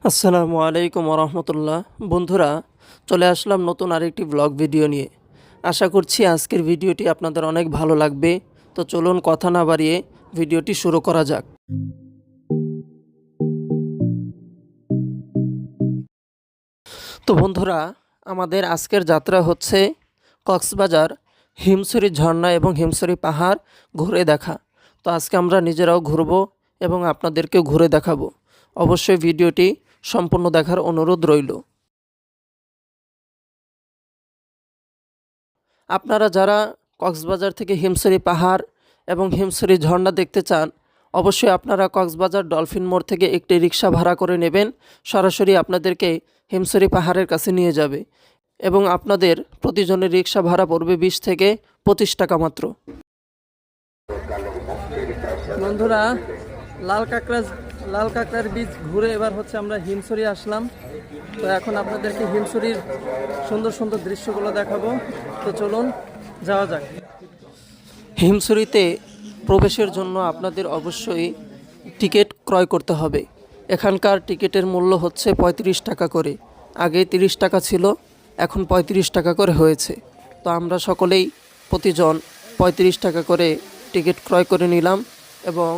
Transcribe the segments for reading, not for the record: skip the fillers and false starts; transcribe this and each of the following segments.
আসসালামু আলাইকুম রহমতুল্লাহ। বন্ধুরা, চলে আসলাম নতুন আরেকটি ব্লগ ভিডিও নিয়ে। আশা করছি আজকের ভিডিওটি আপনাদের অনেক ভালো লাগবে। তো চলুন কথা না বাড়িয়ে ভিডিওটি শুরু করা যাক। তো বন্ধুরা, আমাদের আজকের যাত্রা হচ্ছে কক্সবাজার হিমছড়ি ঝর্ণা এবং হিমছড়ি পাহাড় ঘুরে দেখা। তো আজকে আমরা নিজেরাও ঘুরবো এবং আপনাদেরকেও ঘুরে দেখাবো। অবশ্যই ভিডিওটি সম্পূর্ণ দেখার অনুরোধ রইল। আপনারা যারা কক্সবাজার থেকে হিমছড়ি পাহাড় এবং হিমছড়ি ঝর্ণা দেখতে চান, অবশ্যই আপনারা কক্সবাজার ডলফিন মোড় থেকে একটি রিক্সা ভাড়া করে নেবেন। সরাসরি আপনাদেরকে হিমছড়ি পাহাড়ের কাছে নিয়ে যাবে এবং আপনাদের প্রতিজনের রিক্সা ভাড়া পড়বে 20 থেকে 25 টাকা মাত্র। বন্ধুরা, লাল কাঁকড়ার বীজ ঘুরে এবার হচ্ছে আমরা হিমছড়ি আসলাম। তো এখন আপনাদেরকে হিমছড়ির সুন্দর সুন্দর দৃশ্যগুলো দেখাবো। তো চলুন যাওয়া যাক। হিমছড়িতে প্রবেশের জন্য আপনাদের অবশ্যই টিকিট ক্রয় করতে হবে। এখানকার টিকিটের মূল্য হচ্ছে 35 টাকা করে। আগে 30 টাকা ছিল, এখন 35 টাকা করে হয়েছে। তো আমরা সকলেই প্রতিজন 35 টাকা করে টিকিট ক্রয় করে নিলাম এবং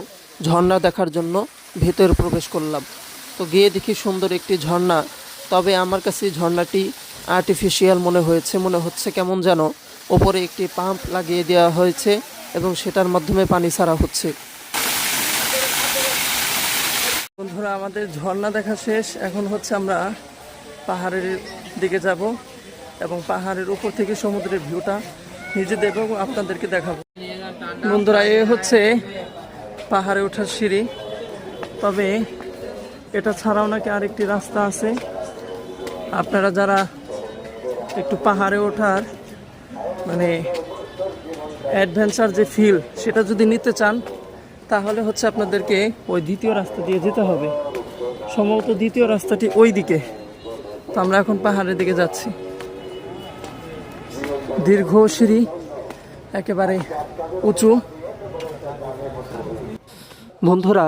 ঝর্ণা দেখার জন্য ভেতরে প্রবেশ করলাম। তো গিয়ে দেখি সুন্দর একটি ঝর্ণা। তবে আমার কাছে ঝর্ণাটি আর্টিফিশিয়াল মনে হচ্ছে কেমন যেন ওপরে একটি পাম্প লাগিয়ে দেওয়া হয়েছে এবং সেটার মাধ্যমে পানি ছাড়া হচ্ছে। বন্ধুরা, আমাদের ঝর্ণা দেখা শেষ। এখন হচ্ছে আমরা পাহাড়ের দিকে যাব এবং পাহাড়ের উপর থেকে সমুদ্রের ভিউটা নিজে দেখব এবং আপনাদেরকে দেখাবো। বন্ধুরা, এ হচ্ছে পাহাড়ে ওঠার সিঁড়ি। তবে এটা ছাড়াও নাকি আরেকটি রাস্তা আছে। আপনারা যারা একটু পাহাড়ে ওঠার অ্যাডভেঞ্চার যে ফিল সেটা যদি নিতে চান, তাহলে হচ্ছে আপনাদেরকে ওই দ্বিতীয় রাস্তা দিয়ে যেতে হবে। সম্ভবত দ্বিতীয় রাস্তাটি ওই দিকে। তো আমরা এখন পাহাড়ের দিকে যাচ্ছি। দীর্ঘ সিঁড়ি, একেবারে উঁচু। বন্ধুরা,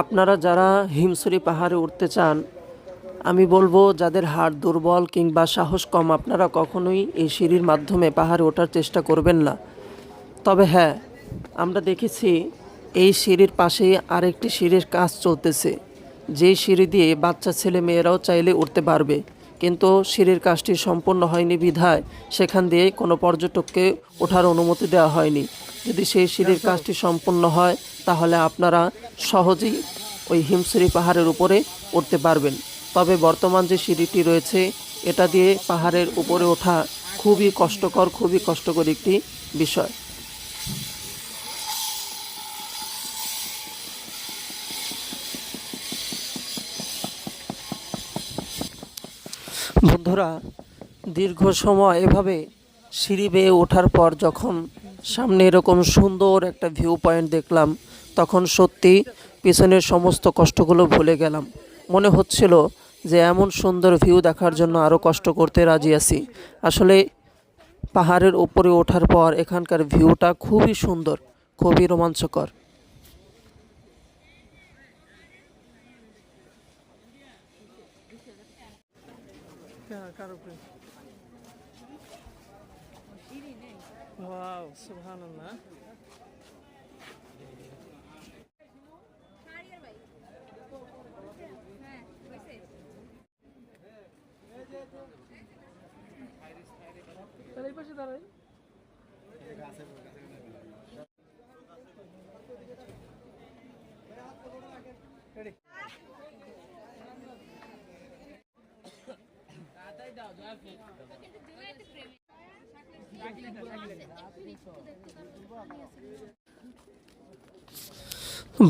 আপনারা যারা হিমছড়ি পাহাড়ে উঠতে চান, আমি বলবো যাদের হাড় দুর্বল কিংবা সাহস কম, আপনারা কখনোই এই সিঁড়ির মাধ্যমে পাহাড়ে ওঠার চেষ্টা করবেন না। তবে হ্যাঁ, আমরা দেখেছি এই সিঁড়ির পাশে আরেকটি সিঁড়ির কাজ চলতেছে, যেই সিঁড়ি দিয়ে বাচ্চা ছেলে মেয়েরাও চাইলে উঠতে পারবে। কিন্তু সিঁড়ির কাজটি সম্পূর্ণ হয়নি বিধায় সেখান দিয়ে কোনো পর্যটককে ওঠার অনুমতি দেওয়া হয়নি। যদি সেই সিঁড়ির কাজটি সম্পূর্ণ হয়, তাহলে আপনারা সহজেই ওই হিমছড়ি পাহাড়ের উপরে উঠতে পারবেন। তবে বর্তমান যে সিঁড়িটি রয়েছে, এটা দিয়ে পাহাড়ের উপরে ওঠা খুবই কষ্টকর একটি বিষয়। বন্ধুরা, দীর্ঘ সময় এভাবে সিঁড়ি বেয়ে ওঠার পর যখন সামনে এরকম সুন্দর একটা ভিউ পয়েন্ট দেখলাম, তখন সত্যি পিছনের সমস্ত কষ্টগুলো ভুলে গেলাম। মনে হচ্ছিল যে এমন সুন্দর ভিউ দেখার জন্য আরও কষ্ট করতে রাজি আছি। আসলে পাহাড়ের উপরে ওঠার পর এখানকার ভিউটা খুবই সুন্দর, খুবই রোমাঞ্চকর। ওয়াও, সুবহানাল্লাহ। তাহলে এই পাশে দাঁড়াই।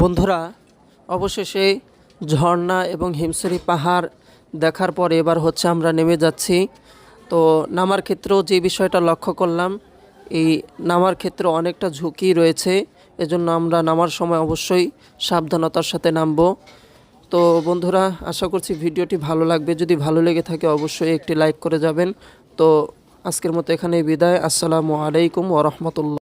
বন্ধুরা, অবশেষে ঝর্ণা এবং হিমছড়ি পাহাড় দেখার পর এবার হচ্ছে আমরা নেমে যাচ্ছি। তো নামার ক্ষেত্রেও যে বিষয়টা লক্ষ্য করলাম, এই নামার ক্ষেত্রে অনেকটা ঝুঁকি রয়েছে। এজন্য আমরা নামার সময় অবশ্যই সাবধানতার সাথে নামব। তো বন্ধুরা, আশা করছি ভিডিওটি ভালো লাগবে। যদি ভালো লেগে থাকে অবশ্যই একটি লাইক করে যাবেন। তো আজকের মতো এখানেই বিদায়। আসসালামু আলাইকুম ওয়া রাহমাতুল্লাহ।